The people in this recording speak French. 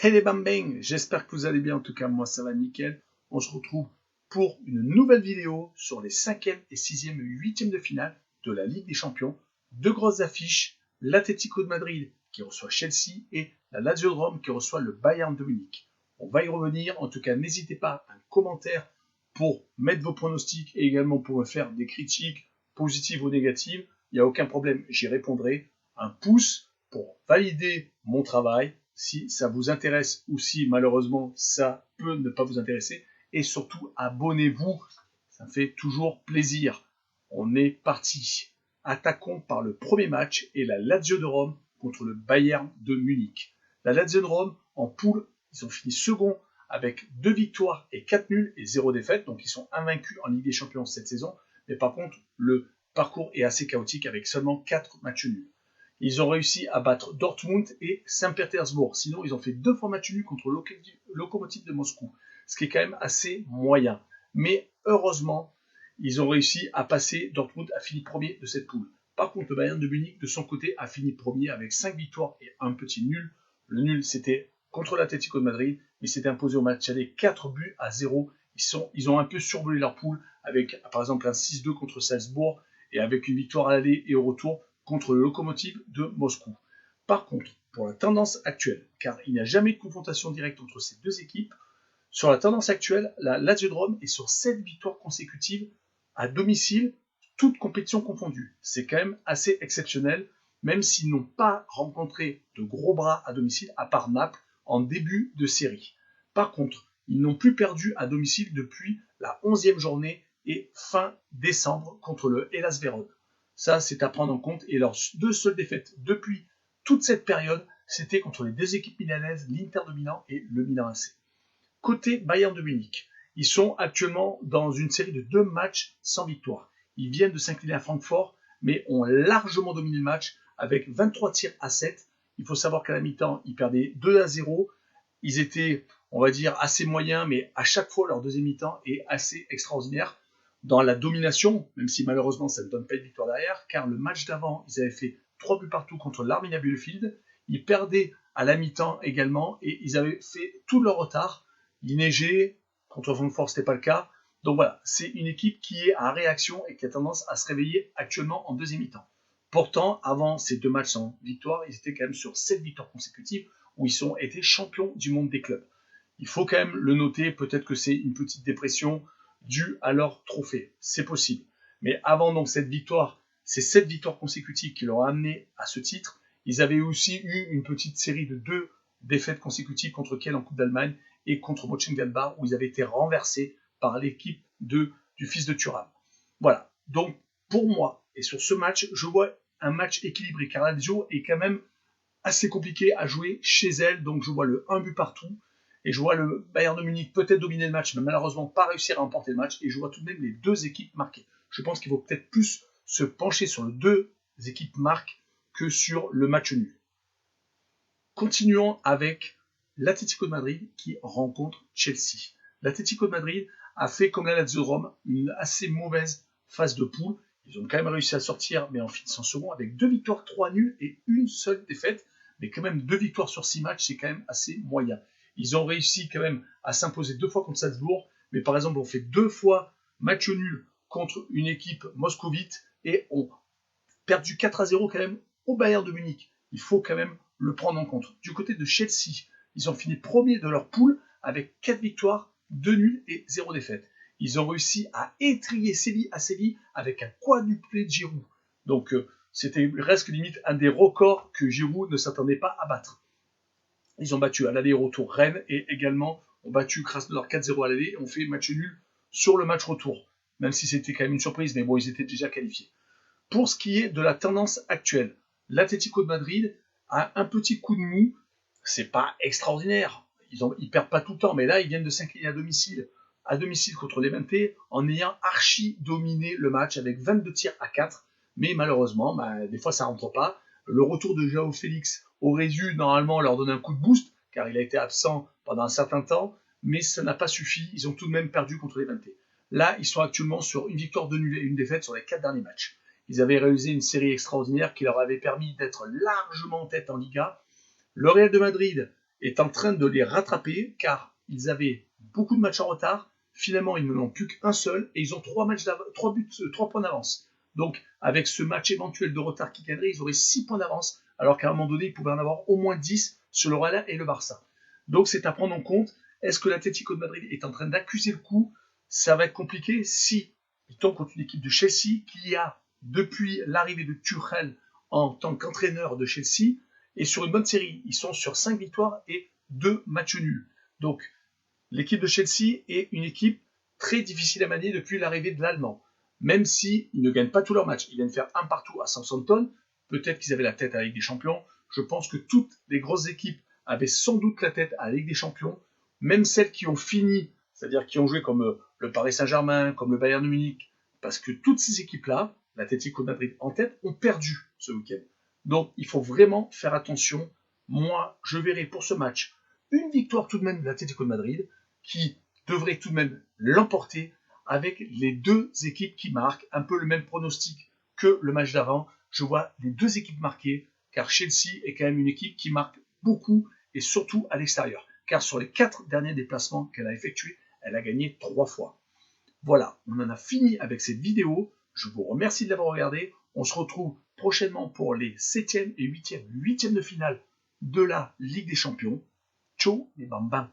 Hey les bambins, j'espère que vous allez bien, en tout cas moi ça va nickel. On se retrouve pour une nouvelle vidéo sur les 5e et 6e et 8e de finale de la Ligue des Champions. Deux grosses affiches, l'Atlético de Madrid qui reçoit Chelsea et la Lazio de Rome qui reçoit le Bayern de Munich. On va y revenir, en tout cas n'hésitez pas à un commentaire pour mettre vos pronostics et également pour me faire des critiques positives ou négatives. Il n'y a aucun problème, j'y répondrai. Un pouce pour valider mon travail si ça vous intéresse ou si malheureusement ça peut ne pas vous intéresser. Et surtout, abonnez-vous, ça me fait toujours plaisir. On est parti. Attaquons par le premier match et la Lazio de Rome contre le Bayern de Munich. La Lazio de Rome, en poule, ils ont fini second avec 2 victoires et 4 nuls et 0 défaite. Donc ils sont invaincus en Ligue des Champions cette saison. Mais par contre, le parcours est assez chaotique avec seulement 4 matchs nuls. Ils ont réussi à battre Dortmund et Saint-Pétersbourg. Sinon, ils ont fait 2 fois match nul contre Lokomotiv de Moscou, ce qui est quand même assez moyen. Mais heureusement, ils ont réussi à passer. Dortmund a fini premier de cette poule. Par contre, le Bayern de Munich, de son côté, a fini premier avec 5 victoires et un petit nul. Le nul, c'était contre l'Atlético de Madrid, mais s'était imposé au match aller 4 buts à 0. Ils ont un peu survolé leur poule avec, par exemple, un 6-2 contre Salzbourg et avec une victoire à l'aller et au retour contre le Lokomotiv de Moscou. Par contre, pour la tendance actuelle, car il n'y a jamais eu de confrontation directe entre ces deux équipes, sur la tendance actuelle, la Lazio de Rome est sur 7 victoires consécutives à domicile, toutes compétitions confondues. C'est quand même assez exceptionnel, même s'ils n'ont pas rencontré de gros bras à domicile, à part Naples, en début de série. Par contre, ils n'ont plus perdu à domicile depuis la 11e journée et fin décembre contre le Hellas Vérone. Ça, c'est à prendre en compte. Et leurs 2 seules défaites depuis toute cette période, c'était contre les 2 équipes milanaises, l'Inter de Milan et le Milan AC. Côté Bayern de Munich, ils sont actuellement dans une série de 2 matchs sans victoire. Ils viennent de s'incliner à Francfort, mais ont largement dominé le match avec 23 tirs à 7. Il faut savoir qu'à la mi-temps, ils perdaient 2-0. Ils étaient, on va dire, assez moyens, mais à chaque fois, leur deuxième mi-temps est assez extraordinaire dans la domination, même si malheureusement ça ne donne pas de victoire derrière, car le match d'avant, ils avaient fait 3 buts partout contre l'Arminia Bielefeld. Ils perdaient à la mi-temps également, et ils avaient fait tout leur retard. Il neigeait, contre Francfort, ce n'était pas le cas. Donc voilà, c'est une équipe qui est à réaction et qui a tendance à se réveiller actuellement en deuxième mi-temps. Pourtant, avant ces 2 matchs sans victoire, ils étaient quand même sur 7 victoires consécutives, où ils ont été champions du monde des clubs. Il faut quand même le noter, peut-être que c'est une petite dépression due à leur trophée, c'est possible. Mais avant donc cette victoire, ces 7 victoires consécutives qui leur ont amené à ce titre, ils avaient aussi eu une petite série de 2 défaites consécutives contre Kiel en Coupe d'Allemagne et contre Mönchengladbach où ils avaient été renversés par l'équipe du fils de Thuram. Voilà, donc pour moi, et sur ce match, je vois un match équilibré car la Lazio est quand même assez compliqué à jouer chez elle, donc je vois le 1 but partout. Et je vois le Bayern de Munich peut-être dominer le match, mais malheureusement pas réussir à remporter le match. Et je vois tout de même les 2 équipes marquées. Je pense qu'il faut peut-être plus se pencher sur les 2 équipes marques que sur le match nul. Continuons avec l'Atlético de Madrid qui rencontre Chelsea. L'Atlético de Madrid a fait comme la Lazio de Rome une assez mauvaise phase de poule. Ils ont quand même réussi à sortir, mais en finissant second avec 2 victoires, 3 nuls et une seule défaite. Mais quand même 2 victoires sur 6 matchs, c'est quand même assez moyen. Ils ont réussi quand même à s'imposer 2 fois contre Salzbourg, mais par exemple, on fait 2 fois match nul contre une équipe moscovite et ont perdu 4-0 quand même au Bayern de Munich. Il faut quand même le prendre en compte. Du côté de Chelsea, ils ont fini premier de leur poule avec 4 victoires, 2 nuls et 0 défaite. Ils ont réussi à étrier Séville à Séville avec un quadruplé de Giroud. Donc c'était presque limite un des records que Giroud ne s'attendait pas à battre. Ils ont battu à l'aller-retour Rennes et également ont battu Krasnodar 4-0 à l'aller et ont fait match nul sur le match retour. Même si c'était quand même une surprise, mais bon, ils étaient déjà qualifiés. Pour ce qui est de la tendance actuelle, l'Atlético de Madrid a un petit coup de mou. C'est pas extraordinaire. Ils perdent pas tout le temps, mais là, ils viennent de s'incliner à domicile contre Levante en ayant archi dominé le match avec 22 tirs à 4. Mais malheureusement, des fois, ça rentre pas. Le retour de Joao Félix aurait dû normalement leur donner un coup de boost, car il a été absent pendant un certain temps, mais ça n'a pas suffi. Ils ont tout de même perdu contre Levante. Là, ils sont actuellement sur une victoire, 2 nuls et une défaite sur les 4 derniers matchs. Ils avaient réalisé une série extraordinaire qui leur avait permis d'être largement en tête en Liga. Le Real de Madrid est en train de les rattraper car ils avaient beaucoup de matchs en retard. Finalement, ils n'en ont plus qu'un seul et ils ont 3 points d'avance. Donc, avec ce match éventuel de retard qui gagnerait, ils auraient 6 points d'avance, alors qu'à un moment donné, ils pouvaient en avoir au moins 10 sur le Real et le Barça. Donc, c'est à prendre en compte. Est-ce que l'Atlético de Madrid est en train d'accuser le coup? Ça va être compliqué si il tombe contre une équipe de Chelsea qui a, depuis l'arrivée de Tuchel en tant qu'entraîneur de Chelsea, est sur une bonne série. Ils sont sur 5 victoires et 2 matchs nuls. Donc, l'équipe de Chelsea est une équipe très difficile à manier depuis l'arrivée de l'Allemand. Même s'ils ne gagnent pas tous leurs matchs, ils viennent faire un partout à Southampton. Peut-être qu'ils avaient la tête à la Ligue des Champions. Je pense que toutes les grosses équipes avaient sans doute la tête à la Ligue des Champions. Même celles qui ont fini, c'est-à-dire qui ont joué comme le Paris Saint-Germain, comme le Bayern de Munich, parce que toutes ces équipes-là, l'Atlético de Madrid en tête, ont perdu ce week-end. Donc il faut vraiment faire attention. Moi, je verrai pour ce match une victoire tout de même de l'Atlético de Madrid, qui devrait tout de même l'emporter avec les deux équipes qui marquent, un peu le même pronostic que le match d'avant. Je vois les deux équipes marquer, car Chelsea est quand même une équipe qui marque beaucoup et surtout à l'extérieur. Car sur les 4 derniers déplacements qu'elle a effectués, elle a gagné 3 fois. Voilà, on en a fini avec cette vidéo. Je vous remercie de l'avoir regardé. On se retrouve prochainement pour les 7e et 8e de finale de la Ligue des Champions. Ciao les bambins.